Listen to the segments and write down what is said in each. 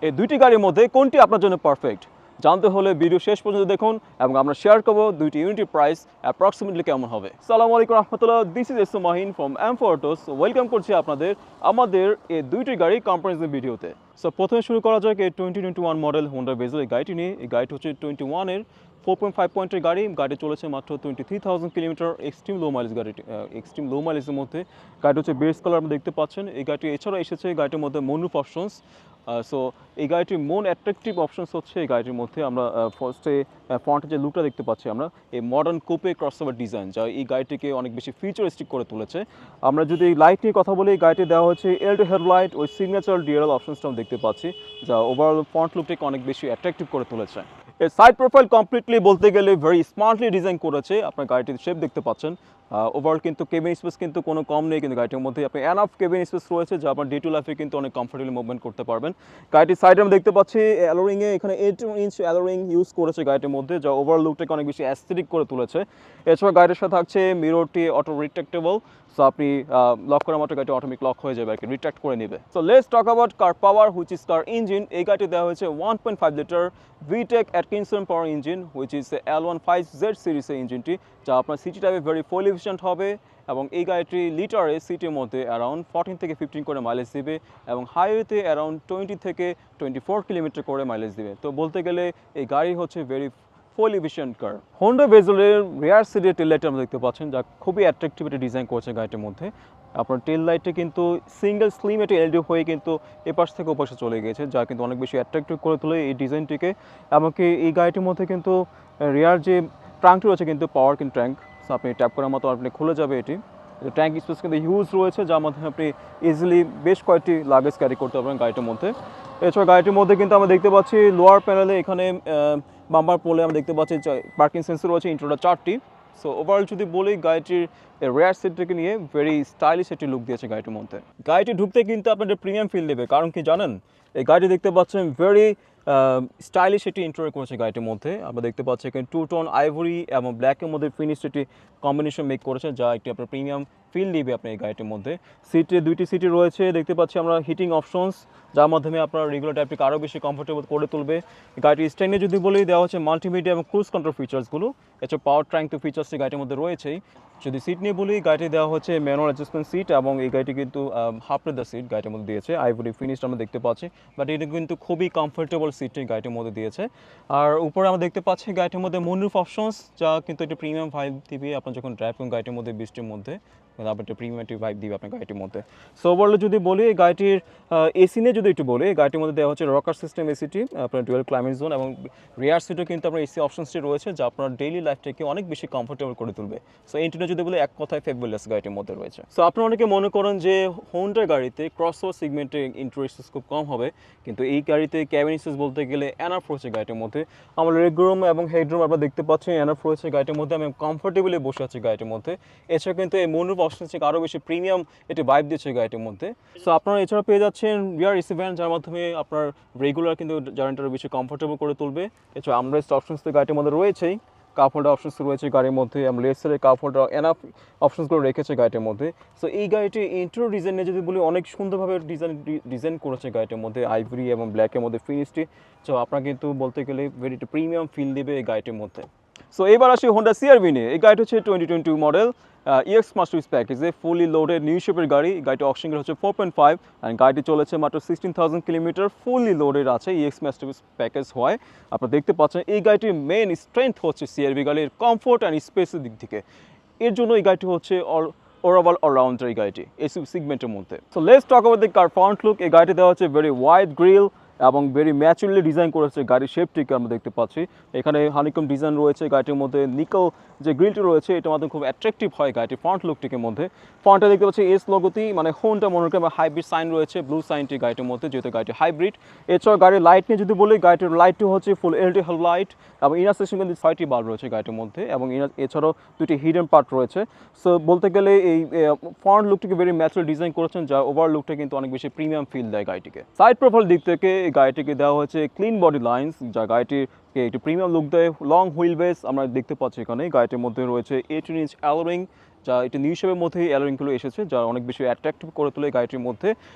এই দুইটি গাড়ির মধ্যে কোনটি আপনার জন্য পারফেক্ট জানতে হলে ভিডিও শেষ পর্যন্ত দেখুন এবং আমরা শেয়ার করবো দুইটি ইউনিটের প্রাইস অ্যাপ্রক্সিমেটলি কেমন হবে। আসসালামু আলাইকুম রহমতুল্লাহ, this is S Mahin from M4 Autos। Welcome করছি আমাদের এই দুইটি গাড়ি কম্পারিজন ভিডিওতে। সো প্রথমে শুরু করা যাক এই 2021 মডেল হোন্ডা ভেজেল এই গাড়িটি নিয়ে। এই গাড়িটি হচ্ছে 21-এর 4.5 পয়েন্টের গাড়ি চলেছে মাত্র 23,000 কিলোমিটার। এক্সট্রিম লো মাইলেজের মধ্যে গাড়িটি হচ্ছে বেস কালার আপনি দেখতে পাচ্ছেন। এই গাড়িটি এছাড়া এসেছে গাড়িটির মধ্যে মুনরুফ অপশনস। সো এই গাড়িটির অ্যাট্রাকটিভ অপশনস হচ্ছে এই গাড়িটির মধ্যে আমরা ফার্স্টে ফ্রন্টে যে লুকটা দেখতে পাচ্ছি আমরা এই মডার্ন কোপে ক্রসওভার ডিজাইন, যা এই গাড়িটিকে অনেক বেশি ফিউচারিস্টিক করে তুলেছে। আমরা যদি লাইট নিয়ে কথা বলি, এই গাড়িটি দেওয়া হচ্ছে এলইডি হেডলাইট ওই সিগনেচার ডিআরএল অপশনসটা আমরা দেখতে পাচ্ছি, যা ওভারঅল ফ্রন্ট লুকটাকে অনেক বেশি অ্যাট্রাকটিভ করে তুলেছে। এর সাইড প্রোফাইল কমপ্লিটলি বলতে গেলে ভেরি স্মার্টলি ডিজাইন করেছে। আপনার গাড়িটির শেপ দেখতে পাচ্ছেন। ওভারঅল কিন্তু কেবিন স্পেস কিন্তু কোনো কম নেই, কিন্তু গাড়িটির মধ্যে আপনি এনাফ কেবিন স্পেস রয়েছে, যা আপনার ডে টু লাইফে কিন্তু অনেক কমফোর্টেবলি মুভমেন্ট করতে পারবেন। গাড়িটির সাইডে আমরা দেখতে পাচ্ছি অ্যালোরিংয়ে এখানে 8 ইঞ্চ অ্যালোরিং ইউজ করেছে গাড়িটির মধ্যে, যা ওভারঅল লুকটাকে অনেক বেশি অ্যাস্থেটিক করে তুলেছে। এছাড়া গাড়ির সাথে থাকছে মিররটি অটো রিট্রাক্টেবল, সো আপনি লক করার মতো গাড়িটি অটোমেটিক লক হয়ে যাবে আর কি, রিট্রাক্ট করে নেবে। So let's talk about car power which is car engine. এই গাড়িটি দেওয়া হয়েছে 1.5 litre VTEC Atkinson power engine which is L15Z সিরিজের ইঞ্জিনটি, যা আপনার সিটি টাইপে ভেরি ফুয়েল এফিশিয়েন্ট হবে এবং এই গাড়িটি লিটারে সিটির মধ্যে অ্যারাউন্ড 14 থেকে 15 করে মাইলেজ দিবে এবং হাইওয়েতে অ্যারাউন্ড 20 থেকে 24 কিলোমিটার করে মাইলেজ দিবে। তো বলতে গেলে এই গাড়ি হচ্ছে ভেরি ফুয়েল এফিশিয়েন্ট কার। হোন্ডা ভেজেলের রিয়ার সিটের টেল লাইটটা আমরা দেখতে পাচ্ছেন, যা খুবই অ্যাট্রাকটিভিটি ডিজাইন করেছে গাড়িটির মধ্যে। আপনার টেল লাইটটা কিন্তু সিঙ্গেল স্লিম এটি এলডি হয়ে কিন্তু এপাশ থেকে ওপাশে চলে গিয়েছে, যা কিন্তু অনেক বেশি অ্যাট্রাকটিভ করে তোলে এই ডিজাইনটিকে। এমনকি এই গাড়িটির মধ্যে কিন্তু রিয়ার যে ট্রাঙ্কটি রয়েছে কিন্তু পাওয়ার কিন্তু ট্যাঙ্ক, সো আপনি ট্যাপ করার মতো আপনি খুলে যাবে এটি। ট্যাঙ্ক স্পেস কিন্তু হিউজ রয়েছে, যার মাধ্যমে আপনি ইজিলি বেশ কয়েকটি লাগেজ ক্যারি করতে পারবেন গাড়িটির মধ্যে। এছাড়া গাড়িটির মধ্যে কিন্তু আমরা দেখতে পাচ্ছি লোয়ার প্যানেলে এখানে বাম্পার পোলে আমরা দেখতে পাচ্ছি পার্কিং সেন্সর রয়েছে ইন্ট্রোটা 4টি। সো ওভারঅল যদি বলি গাড়িটির রেয়ার সিটটাকে নিয়ে ভেরি স্টাইলিশ একটি লুক দিয়েছে গাড়িটির মধ্যে। গাড়িটি ঢুকতে কিন্তু আপনাদের প্রিমিয়াম ফিল দেবে, কারণ কি জানেন, এই গাড়িটি দেখতে পাচ্ছেন ভেরি স্টাইলিশ একটি ইন্টেরিয়র করেছে গাড়িটির মধ্যে। আমরা দেখতে পাচ্ছি এখানে 2 টোন আইভরি এবং ব্ল্যাকের মধ্যে ফিনিশ একটি কম্বিনেশন মেক করেছে, যা একটি আপনার প্রিমিয়াম ফিল দিবে আপনার এই গাড়িটির মধ্যে। সিটে 2টি সিটি রয়েছে, দেখতে পাচ্ছি আমরা হিটিং অপশনস, যার মাধ্যমে আপনার রেগুলার টাইপটিকে আরও বেশি কমফোর্টেবল করে তুলবে। গাড়িটির স্ট্যান্ডে যদি বলি দেওয়া হচ্ছে মাল্টিমিডিয়া এবং ক্রুজ কন্ট্রোল ফিচার্সগুলো। এছাড়া পাওয়ার ট্র্যাঙ্ক তো ফিচার্সটি গাড়িটির মধ্যে রয়েছেই। যদি সিট নিয়ে বলি, গাড়িটি দেওয়া হচ্ছে ম্যানুয়াল অ্যাডজাস্টমেন্ট সিট এবং এই গাড়িটি কিন্তু হাফ লেদার সিট গাড়িটির মধ্যে দিয়েছে। আইভরি ফিনিশড আমরা দেখতে পাচ্ছি, বাট এটা কিন্তু খুবই কমফোর্টেবল সিটটি গাড়িটির মধ্যে দিয়েছে। আর উপরে আমরা দেখতে পাচ্ছি গাড়িটির মধ্যে মুনরুফ অপশনস, যা কিন্তু একটি প্রিমিয়াম ভাইব দিবে আপনার যখন ড্রাইভ করুন গাড়িটির মধ্যে বৃষ্টির মধ্যে, আপনার একটা প্রিমিয়াম একটি ভাইব দিবে আপনার গাড়িটির মধ্যে। সো ওভারঅল যদি বলি গাড়িটির এসি নিয়ে যদি একটু বলি, গাড়িটির মধ্যে দেওয়া হচ্ছে রকার সিস্টেম এসিটি, আপনার ডুয়েল ক্লাইমেট জোন এবং রিয়ার সিটও কিন্তু আপনার এসি অপশনসটি রয়েছে, যা আপনার ডেইলি লাইফটাকে অনেক বেশি কমফোর্টেবল করে তুলবে। সো ইন্টিরিয়র যদি বলি এক কথায় ফেবুলাস গাড়িটির মধ্যে রয়েছে। সো আপনারা অনেকে মনে করেন যে হোন্ডা গাড়িতে ক্রসওভার সেগমেন্টে ইন্টারেস্ট খুব কম হবে, কিন্তু এই গাড়িতে ক্যাবিন স্পেস বলতে গেলে এনাফ রয়েছে গাড়িটির মধ্যে। আমার লেগ রুম এবং হেডরুম আপনারা দেখতে পাচ্ছেন এনাফ রয়েছে গাড়িটির মধ্যে। আমি কমফোর্টেবলি বসে আছি গাড়িটির মধ্যে। এছাড়া কিন্তু এই মুনরুফ অপশন থেকে আরও বেশি প্রিমিয়াম একটি ভাইব দিচ্ছে গাড়িটির মধ্যে। সো আপনারা এছাড়া পেয়ে যাচ্ছেন রিয়ার এসি ভ্যান, যার মাধ্যমে আপনার রেগুলার কিন্তু জার্নিটা বেশি কমফোর্টেবল করে তুলবে। এছাড়া আমরেস্ট অপশনস তো গাড়িটির মধ্যে রয়েছেই, কাপ হোল্ডার অপশনস রয়েছে গাড়ির মধ্যে এবং লেফট সাইডে কাপ হোল্ডার এনাফ অপশনসগুলো রেখেছে গাড়িটির মধ্যে। সো এই গাড়িটির ইন্টেরিয়র ডিজাইনে যদি বলি, অনেক সুন্দরভাবে ডিজাইন করেছে গাড়িটির মধ্যে আইভরি এবং ব্ল্যাকের মধ্যে ফিনিশটি। সো আপনার কিন্তু বলতে গেলে ভেরি প্রিমিয়াম ফিল দেবে এই গাড়িটির মধ্যে। সো এবার আসি হোন্ডা CR-V নিয়ে। এই গাড়িটি হচ্ছে 2022 মডেল EX মাস্টারপিস প্যাকেজে ফুলি লোডেড নিউ শেপের গাড়ি। গাড়িটি অকশন গেট হচ্ছে 4.5 অ্যান্ড গাড়িটি চলেছে মাত্র 16,000 কিলোমিটার। ফুলি লোডেড আছে EX মাস্টারপিস প্যাকেজ হয়। আপনারা দেখতে পাচ্ছেন এই গাড়িটির মেন স্ট্রেংথ হচ্ছে CR-V গাড়ির কমফোর্ট অ্যান্ড স্পেসের দিক থেকে। এর জন্য এই গাড়িটি হচ্ছে ওভারঅল অলরাউন্ডার এই গাড়িটি এসইউভি সেগমেন্টের মধ্যে। So let's talk about the car front look. এই গাড়িটি দেওয়া হচ্ছে ভেরি ওয়াইড গ্রিল এবং ভেরি ম্যাচুরালি ডিজাইন করেছে গাড়ির শেপটিকে আমরা দেখতে পাচ্ছি। এখানে হানিকম ডিজাইন রয়েছে গাড়িটির মধ্যে। নিকেল যে গ্রিলটি রয়েছে এটার মাধ্যমে খুব অ্যাট্রাকটিভ হয় গাড়িটির ফ্রন্ট লুকটির মধ্যে। ফ্রন্টে দেখতে পাচ্ছি এস লোগোটি মানে হোন্ডা মনোরকে হাইব্রিড সাইন রয়েছে, ব্লু সাইনটি গাড়িটির মধ্যে, যেহেতু গাড়িটি হাইব্রিড। এছাড়াও গাড়ির লাইট নিয়ে যদি বলি, গাড়িটির লাইটটি হচ্ছে ফুল এলইডি লাইট এবং ইনার সেকশন কিন্তু 6টি বাল্ব রয়েছে গাড়িটির মধ্যে এবং এছাড়াও 2টি হিডেন পার্ট রয়েছে। সো বলতে গেলে এই ফ্রন্ট লুকটিকে ভেরি ন্যাচারাল ডিজাইন করেছেন, যা ওভার লুকটা কিন্তু অনেক বেশি প্রিমিয়াম ফিল দেয় গাড়িটিকে। সাইড প্রোফাইল দিক থেকে এই গাড়িটিকে দেওয়া হচ্ছে ক্লিন বডি লাইন্স, যা গাড়িটিকে একটি প্রিমিয়াম লুক দেয়। লং হুইল বেস আমরা দেখতে পাচ্ছি এখানে। গাড়িটির মধ্যে রয়েছে 18 ইঞ্চ অ্যালোরিং, যা এটি নিউ শেপের মধ্যেই অ্যালোরিংগুলো এসেছে, যা অনেক বেশি অ্যাট্রাকটিভ করে তোলে গাড়িটির মধ্যে।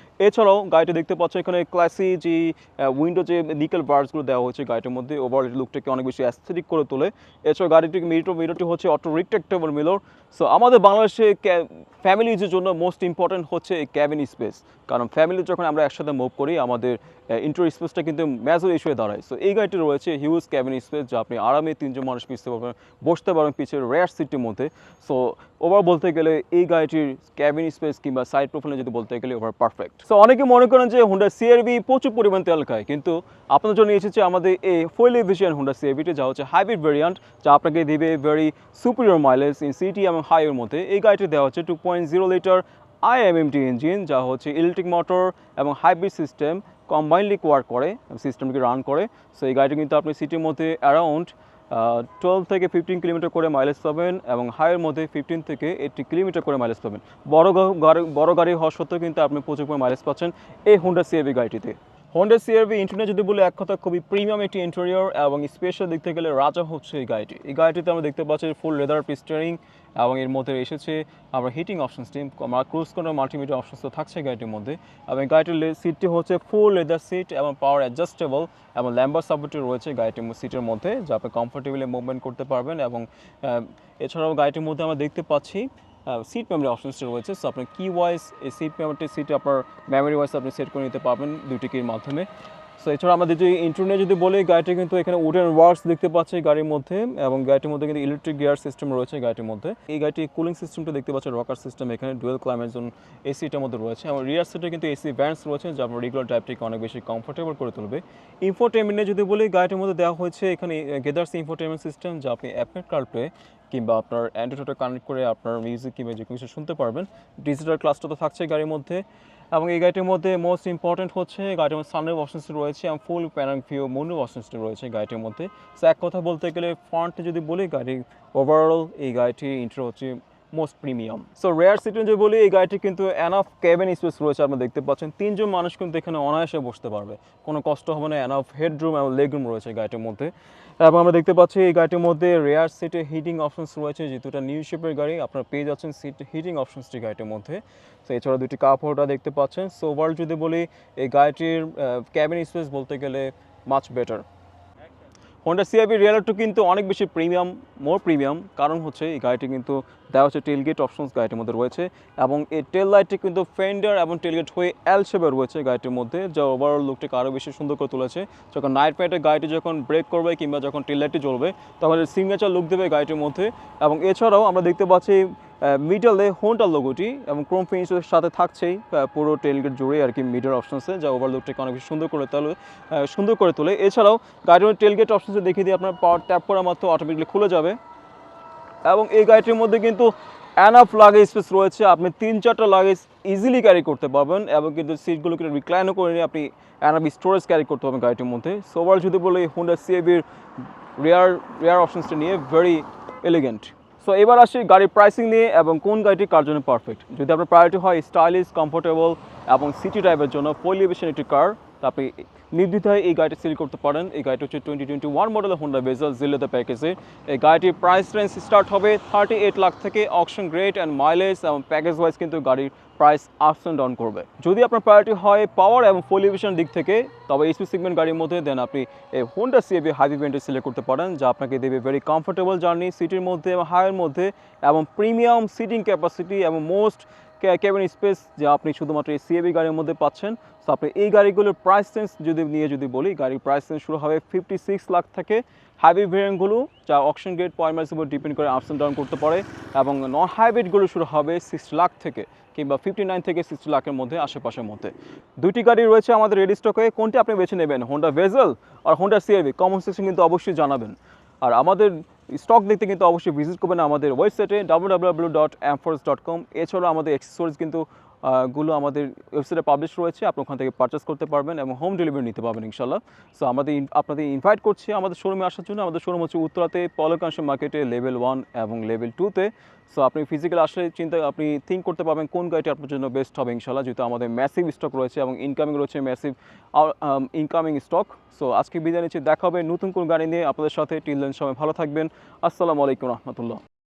এছাড়াও গাড়িটি দেখতে পাচ্ছ এখানে ক্লাসি যে উইন্ডো যে নিকেল বার্সগুলো দেওয়া হয়েছে গাড়িটির মধ্যে, ওভারঅল লুকটাকে অনেক বেশি অ্যাস্থেটিক করে তোলে। এছাড়াও গাড়িটির মিররটি হচ্ছে অটো রিট্রাক্টেবল মিরর। সো আমাদের বাংলাদেশে ফ্যামিলি ইউজের জন্য মোস্ট ইম্পর্ট্যান্ট হচ্ছে এই ক্যাবিন স্পেস, কারণ ফ্যামিলি যখন আমরা একসাথে মুভ করি আমাদের ইন্টার স্পেসটা কিন্তু মেজর ইস্যু হয়ে দাঁড়ায়। সো এই গাড়িটি রয়েছে হিউজ ক্যাবিন স্পেস, যা আপনি আরামে 3জন মানুষ বসতে পারবেন পিছের রেয়ার সিটের মধ্যে। সো ওভার বলতে গেলে এই গাড়িটির ক্যাবিন স্পেস কিংবা সাইড প্রোফাইলে যদি বলতে গেলে ওভার পারফেক্ট। সো অনেকে মনে করেন যে হোন্ডা সিআরভি প্রচুর পরিমাণ তেল খায়, কিন্তু আপনার জন্য এসেছে আমাদের এই ফুল এফিশিয়েন্ট হোন্ডা সিআরভিটি, যা হচ্ছে হাইব্রিড ভেরিয়েন্ট, যা আপনাকে দেবে very superior mileage in city এবং হাইওয়ের মধ্যে। এই গাড়িটি দেওয়া হচ্ছে 2.0 লিটার আইএমএমটি ইঞ্জিন, যা হচ্ছে ইলেকট্রিক মোটর এবং হাইব্রিড সিস্টেম কম্বাইনলি ওয়ার্ক করে, সিস্টেমটিকে রান করে। সো এই গাড়িটি কিন্তু আপনি সিটির মধ্যে অ্যারাউন্ড 12 থেকে 15 কিলোমিটার করে মাইলেজ পাবেন এবং হাইয়ের মধ্যে 15 থেকে 80 কিলোমিটার করে মাইলেজ পাবেন। বড় গাড়ি হওয়া সত্ত্বেও কিন্তু আপনি প্রচুর পরিমাণ মাইলেজ পাচ্ছেন এই হোন্ডা সিআরভি গাড়িটিতে। হোন্ডা সিআরভি ইন্টেরিয়র যদি বলে এক কথা খুবই প্রিমিয়াম একটি ইন্টেরিয়র, এবং স্পেশাল দিক থেকে গেলে রাজা হচ্ছে এই গাড়িটি। এই গাড়িটিতে আমরা দেখতে পাচ্ছি ফুল লেদার স্টিয়ারিং, এবং এর মধ্যে এসেছে আমরা হিটিং অপশনসটি, আমরা ক্রুজ কন্ট্রোল মাল্টিমিডিয়া অপশনস তো থাকছে গাড়িটির মধ্যে। এবং গাড়িটির সিটটি হচ্ছে ফুল লেদার সিট এবং পাওয়ার অ্যাডজাস্টেবল, এবং ল্যাম্বার সাপোর্টটি রয়েছে গাড়িটির সিটের মধ্যে, যা আপনি কমফোর্টেবলি মুভমেন্ট করতে পারবেন। এবং এছাড়াও গাড়িটির মধ্যে আমরা দেখতে পাচ্ছি সিট মেমোরি অপশনসটি রয়েছে। সো আপনার কি ওয়াইজ এই সিটে আপনার মেমোরি ওয়াইজ আপনি সেট করে নিতে পারবেন দুটি কির মাধ্যমে। সো এছাড়া আমাদের যদি ইন্টারনেট যদি বলি, গাড়িটি কিন্তু এখানে উডেন ওয়ার্কস দেখতে পাচ্ছি গাড়ির মধ্যে, এবং গাড়িটির মধ্যে কিন্তু ইলেকট্রিক গিয়ার সিস্টেম রয়েছে গাড়িটির মধ্যে। এই গাড়িটি কুলিং সিস্টেমটা দেখতে পাচ্ছি রকার সিস্টেম, এখানে ডুয়েল ক্লাইমেট জোন এসিটার মধ্যে রয়েছে, এবং রিয়ার সিটে কিন্তু এসি ভ্যান্টস রয়েছে, যা আপনার রেগুলার ড্রাইভটিকে অনেক বেশি কমফোর্টেবল করে তুলবে। ইনফোটেনমেন্টে যদি বলি, গাড়িটির মধ্যে দেওয়া হয়েছে এখানে গেদার্স ইনফোটেনমেন্ট সিস্টেম, যা আপনি অ্যাপল কার্প্লে কিংবা আপনার অ্যান্ড্রয়েড কানেক্ট করে আপনার মিউজিক কিংবা যে কিছু শুনতে পারবেন। ডিজিটাল ক্লাসটা তো থাকছে গাড়ির মধ্যে। এবং এই গাড়িটির মধ্যে মোস্ট ইম্পর্টেন্ট হচ্ছে গাড়ির মধ্যে সানরুফ অপশনসটি রয়েছে এবং ফুল প্যানোরামিক ভিউ মুনরুফ অপশনসটি রয়েছে গাড়িটির মধ্যে। সো এক কথা বলতে গেলে ফ্রন্টে যদি বলি, গাড়ির ওভারঅল এই গাড়িটির ইন্টার হচ্ছে মোস্ট প্রিমিয়াম। সো রেয়ার সিটে যদি বলি, এই গাড়িটি কিন্তু এনাফ ক্যাবিন স্পেস রয়েছে, আপনারা দেখতে পাচ্ছেন 3জন মানুষ কিন্তু এখানে অনায়াসে বসতে পারবে, কোনো কষ্ট হবে না। এনাফ হেডরুম এবং লেগরুম রয়েছে গাড়িটির মধ্যে। এবং আমরা দেখতে পাচ্ছি এই গাড়িটির মধ্যে রেয়ার সিটে হিটিং অপশনস রয়েছে, যেহেতু এটা নিউ শেপের গাড়ি আপনারা পেয়ে যাচ্ছেন সিট হিটিং অপশনসটি গাড়িটির মধ্যে। সো এছাড়া দুটি কাপ হোল্ডার দেখতে পাচ্ছেন। সো ওভারঅল যদি বলি, এই গাড়িটির ক্যাবিন স্পেস বলতে গেলে মাচ বেটার। হোন্ডা সিআরভি রিয়ালারটা কিন্তু অনেক বেশি মোর প্রিমিয়াম, কারণ হচ্ছে এই গাড়িটি কিন্তু দেওয়া হচ্ছে টেলগেট অপশনস গাড়িটির মধ্যে রয়েছে, এবং এই টেল লাইটটি কিন্তু ফেন্ডার এবং টেলগেট হয়ে এল শেপে রয়েছে গাড়িটির মধ্যে, যা ওভারঅল লুকটাকে আরও বেশি সুন্দর করে তুলেছে। যখন নাইট প্যাটে গাড়িটি যখন ব্রেক করবে কিংবা যখন টেল লাইটটি জ্বলবে, তখন সিগনেচার লুক দেবে গাড়িটির মধ্যে। এবং এছাড়াও আমরা দেখতে পাচ্ছি মিডলে হোন্ডা লোগোটি এবং ক্রোম ফিনিশের সাথে থাকছেই পুরো টেলগেট জুড়ে আর কি মিডল অপশনসে, যা ওভার লুকটাকে অনেক সুন্দর করে তোলে। এছাড়াও গাড়ির টেলগেট অপশনসে দেখিয়ে দিয়ে আপনার পাওয়ার ট্যাপ করা মাত্র অটোমেটিকলি খুলে যাবে। এবং এই গাড়িটির মধ্যে কিন্তু এনাফ লাগেজ স্পেস রয়েছে, আপনি 3-4টা লাগেজ ইজিলি ক্যারি করতে পারবেন, এবং কিন্তু সিটগুলোকে রিক্লাইনও করে নিয়ে আপনি এনাফ স্টোরেজ ক্যারি করতে পারবেন গাড়িটির মধ্যে। সো ওভার যদি বলি, হোন্ডা সিআরভির রেয়ার অপশনসটা নিয়ে ভেরি এলিগেন্ট। সো এবার আসি গাড়ির প্রাইসিং নিয়ে এবং কোন গাড়িটি কার জন্য পারফেক্ট। যদি আপনার প্রায়োরিটি হয় স্টাইলিশ, কমফোর্টেবল এবং সিটি ড্রাইভের জন্য ফুল এফিশিয়েন্ট একটি কার, তা আপনি নির্দ্বিধায় এই গাড়িটি সিলেক্ট করতে পারেন। এই গাড়িটি হচ্ছে 2021 মডেলের হোন্ডা ভেজেল জিলেতে প্যাকেজে। এই গাড়িটির প্রাইস রেঞ্জ স্টার্ট হবে 38 লাখ থেকে, অকশন গ্রেড অ্যান্ড মাইলেজ এবং প্যাকেজ ওয়াইজ কিন্তু গাড়ির প্রাইস আপস অ্যান্ড ডাউন করবে। যদি আপনার প্রায়োরিটি হয় পাওয়ার এবং ফুল এফিশিয়েন্ট দিক থেকে, তবে এসপি সেগমেন্ট গাড়ির মধ্যে দেন আপনি এই হোন্ডা সিআরভি হাইভি ভেরিয়েন্টটি সিলেক্ট করতে পারেন, যা আপনাকে দেবে ভেরি কমফোর্টেবল জার্নি সিটির মধ্যে এবং হাইয়ের মধ্যে, এবং প্রিমিয়াম সিটিং ক্যাপাসিটি এবং মোস্ট ক্যাবিন স্পেস, যা আপনি শুধুমাত্র এই সিআরভি গাড়ির মধ্যে পাচ্ছেন। সো আপনি এই গাড়িগুলোর প্রাইস রেঞ্জ যদি বলি, গাড়ির প্রাইস রেঞ্জ শুরু হবে 56 লাখ থেকে। হাইব্রিড ভেরিয়েন্টগুলো, যা অকশন গ্রেড পয়েন্টস উপর ডিপেন্ড করে আপস অ্যান্ড ডাউন করতে পারে, এবং নন হাইব্রিডগুলো শুরু হবে 60 লাখ থেকে কিংবা 59 থেকে 60 লাখের মধ্যে আশেপাশের মধ্যে। দুটি গাড়ি রয়েছে আমাদের রেডি স্টকে, কোনটি আপনি বেছে নেবেন, হোন্ডা ভেজেল আর হোন্ডা সিআরভি? কমেন্ট সেকশন কিন্তু অবশ্যই জানাবেন। আর আমাদের স্টক দেখতে কিন্তু অবশ্যই ভিজিট করবেন আমাদের ওয়েবসাইটে www.amforce.com। এছাড়াও আমাদের অ্যাক্সেসরিজ কিন্তু গুলো আমাদের ওয়েবসাইটে পাবলিশ রয়েছে, আপনি ওখান থেকে পারচেস করতে পারবেন এবং হোম ডেলিভারি নিতে পারবেন ইনশাল্লাহ। সো আপনাদের ইনভাইট করছি আমাদের শোরুমে আসার জন্য। আমাদের শোরুম হচ্ছে উত্তরাতে পলো কানসন মার্কেটে লেভেল 1 এবং লেভেল 2-তে। সো আপনি ফিজিক্যাল আসলে আপনি থিঙ্ক করতে পারবেন কোন গাড়িটি আপনার জন্য বেস্ট হবে ইনশাল্লাহ, যেহেতু আমাদের ম্যাসিভ স্টক রয়েছে এবং ইনকামিং রয়েছে ম্যাসিভ ইনকামিং স্টক। সো আজকে বিদায় নিচ্ছি, দেখা হবে নতুন কোন গাড়ি নিয়ে আপনাদের সাথে। টিল দেন সবাই ভালো থাকবেন। আসসালামু আলাইকুম রহমতুল্লাহ।